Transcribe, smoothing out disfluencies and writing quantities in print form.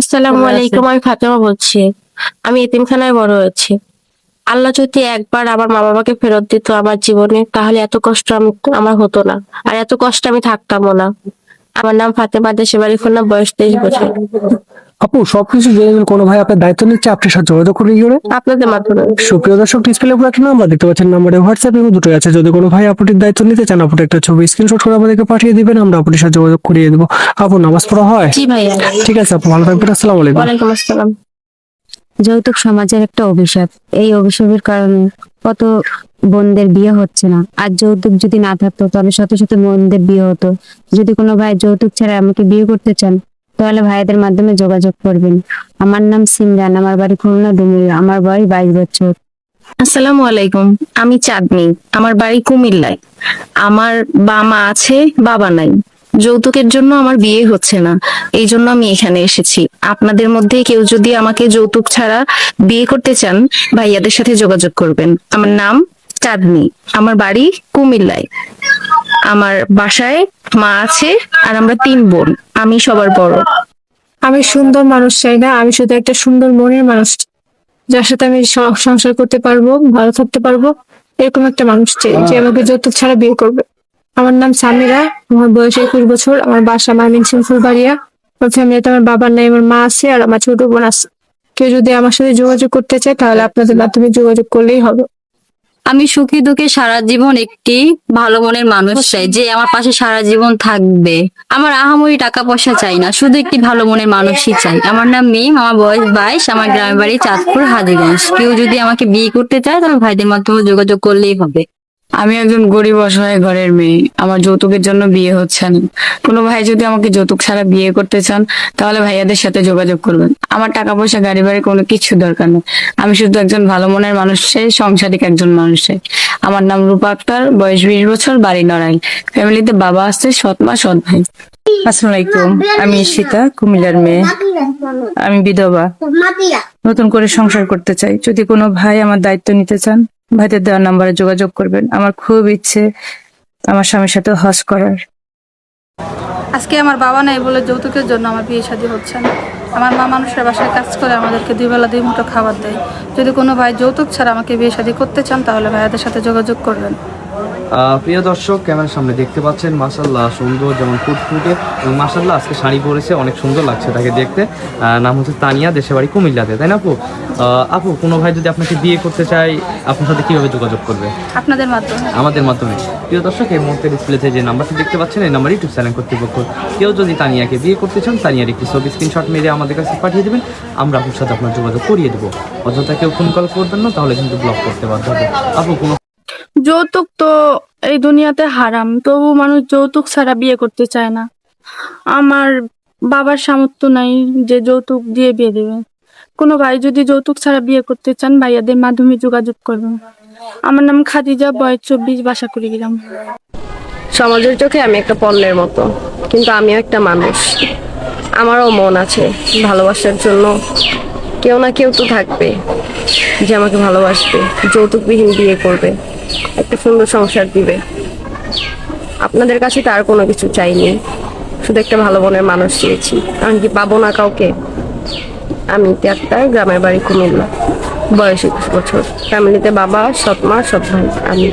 আসসালামু চলে আসে। আলাইকুম, আমি ফাতেমা বলছি। আমি এতিমখানায় বড় হয়েছি। আল্লাহ যদি একবার আমার মা বাবাকে ফেরত দিত আমার জীবনে, তাহলে এত কষ্ট আমার হতো না, আর এত কষ্ট আমি থাকতামও না। আমার নাম ফাতেমা, দেশের বাড়ি খুলনা, বয়স 23 বছর। আপু সবকিছু জেনে নিন, কোনো ভাই আপনার দায়িত্ব নিচ্ছে, আপনার সাথে যোগাযোগ করে কি করে? আপনাদের মাধ্যমে। সুপ্রিয় দর্শক, ডিসপ্লে উপর একটা নাম্বার দেখতে পাচ্ছেন, নাম্বারে হোয়াটসঅ্যাপ এবং দুটোই আছে। যদি কোনো ভাই আপুটির দায়িত্ব নিতে চান, আপুটি একটা ছবি স্ক্রিনশট করে আমাদেরকে পাঠিয়ে দিবেন, আমরা আপুটির সাথে যোগাযোগ করিয়ে দেবো। আপু, নামাজ পড়া হয়? জি ভাইয়া। ঠিক আছে আপু, ভালো থাকবেন। আসসালামু আলাইকুম। ওয়ালাইকুম আসসালাম। যৌতুক সমাজের একটা অভিশাপ। এই অভিশাপের কারণে কত বোনদের বিয়ে হচ্ছে না। আর যৌতুক যদি না থাকতো তাহলে শত শত বোনদের বিয়ে হতো। যদি কোনো ভাই যৌতুক ছাড়া আমাকে বিয়ে করতে চান, তাহলে ভাইদের মাধ্যমে যোগাযোগ করবেন। আমার নাম সিমরান, আমার বাড়ি খুলনা ডুমুরিয়া, আমার বয়স 22 বছর। আসসালামু আলাইকুম, আমি চাঁদনি, আমার বাড়ি কুমিল্লায়। আমার মা আছে, বাবা নাই। যৌতুকের জন্য আমার বিয়ে হচ্ছে না, এই জন্য আমি এখানে এসেছি। আপনাদের মধ্যে কেউ যদি আমাকে যৌতুক ছাড়া বিয়ে করতে চান, ভাইয়াদের সাথে যোগাযোগ করবেন। আমার নাম চাঁদনি, আমার বাড়ি কুমিল্লায়। আমার বাসায় মা আছে, আর আমরা 3 বোন, আমি সবার বড়। আমি সুন্দর মানুষ চাই না, আমি শুধু একটা সুন্দর মনের মানুষ চাই, যার সাথে আমি সংসার করতে পারবো, ভালো থাকতে পারবো, এরকম একটা মানুষ চাই যে আমাকে যৌতুক ছাড়া বিয়ে করবে। আমার নাম সামিরা, আমার বয়স 21 বছর, আমার বাসা ময়মনসিংহ ফুলবাড়িয়া। আমার ফ্যামিলিতে আমার বাবার নাই, আমার মা আছে আর আমার ছোট বোন আছে। কেউ যদি আমার সাথে যোগাযোগ করতে চায়, তাহলে আপনাদের মাধ্যমে যোগাযোগ করলেই হবে। আমি সুখী দুঃখে সারা জীবন একটি ভালো মনের মানুষ চাই, যে আমার পাশে সারা জীবন থাকবে। আমার আহামরি টাকা পয়সা চাই না, শুধু একটি ভালো মনের মানুষই চাই। আমার নাম মিম, আমার বয়স 22, আমার গ্রামের বাড়ি চাঁদপুর হাজীগঞ্জ। কেউ যদি আমাকে বিয়ে করতে চায়, তাহলে ভাইদের মাধ্যমে যোগাযোগ করলেই হবে। আমি একজন গরিব অসহায় ঘরের মেয়ে, আমার যৌতুকের জন্য বিয়ে হচ্ছে না। কোনো ভাই যদি আমাকে যৌতুক ছাড়া বিয়ে করতে চান, তাহলে ভাইয়াদের সাথে যোগাযোগ করবেন। আমার টাকা পয়সা গাড়ি বাড়ি কোনো কিছু দরকার নেই। আমি শুধু একজন ভালো মনের মানুষ চাই, সংসারিক একজন মানুষ চাই। আমার নাম রূপা আক্তার, বয়স 20 বছর, বাড়ি নড়াইল। ফ্যামিলিতে বাবা আছে, সৎ মা, সৎ ভাই। আসসালামু আলাইকুম, আমি ঈশিতা, কুমিল্লার মেয়ে। আমি বিধবা, নতুন করে সংসার করতে চাই। যদি কোনো ভাই আমার দায়িত্ব নিতে চান, ভাইদের দেওয়ার নাম্বারে যোগাযোগ করবেন। আমার খুব ইচ্ছে আমার স্বামীর সাথে হজ করার। আজকে আমার বাবা নাই বলে যৌতুকের জন্য আমার বিয়ে শাদী হচ্ছে না। আমার মা মানুষের বাসায় কাজ করে, আমাদেরকে 2 বেলা 2 মুঠো খাবার দেয়। যদি কোনো ভাই যৌতুক ছাড়া আমাকে বিয়ে শাদী করতে চান, তাহলে ভাইয়াদের সাথে যোগাযোগ করবেন। প্রিয় দর্শক, ক্যামেরার সামনে দেখতে পাচ্ছেন মাশাআল্লাহ সুন্দর, যেমন ফুটফুটে, এবং মাশাআল্লাহ আজকে শাড়ি পরেছে, অনেক সুন্দর লাগছে তাকে দেখতে। নাম হচ্ছে তানিয়া, দেশের বাড়ি কুমিল্লাতে, তাই না আপু? আপু, কোনো ভাই যদি আপনাকে বিয়ে করতে চায়, আপনার সাথে কিভাবে যোগাযোগ করবে? আপনাদের মাধ্যমে। আমাদের মাধ্যমে। প্রিয় দর্শক, এই মুহূর্তে ডিসপ্লেতে যে নাম্বারটি দেখতে পাচ্ছেন, এই নাম্বার ইউটিউব চ্যানেল কর্তৃপক্ষ। কেউ যদি তানিয়াকে বিয়ে করতে চান, তানিয়ার একটি ছবি স্ক্রিনশট মেরে আমাদের কাছে পাঠিয়ে দেবেন, আমরা আপুর সাথে আপনার যোগাযোগ করিয়ে দেবো। অযথা কেউ ফোন কল করবেন না, তাহলে কিন্তু ব্লক করতে বাধ্য হবে। আপু, কোনো যৌতুক তো এই দুনিয়াতে হারাম, তবু মানুষ যৌতুক ছাড়া বিয়ে করতে চায় না। আমার বাবার সামর্থ্য নাই যে যৌতুক দিয়ে বিয়ে দেবে। কোনো ভাই যদি যৌতুক ছাড়া বিয়ে করতে চান, ভাইয়াদের মাধ্যমে যোগাযোগ করবেন। আমার নাম খাদিজা, বয়স 24, বাসা কুড়িগ্রাম। সমাজের চোখে আমি একটা পণ্যের মতো, কিন্তু আমিও একটা মানুষ। আমারও মন আছে ভালোবাসার জন্য। কেউ না কেউ তো থাকবে যে আমাকে ভালোবাসবে, যৌতুকবিহীন বিয়ে করবে, একটা সুন্দর সংসার দিবে। আপনাদের কাছে তো আর কোনো কিছু চাইনি, শুধু একটা ভালো মনের মানুষ চেয়েছি। আমি কি পাবো না কাউকে? আমি আক্তার, গ্রামের বাড়ি কুমিল্লা, বয়স 21 বছর, ফ্যামিলিতে বাবা, সৎ মা, সৎ ভাই, আমি।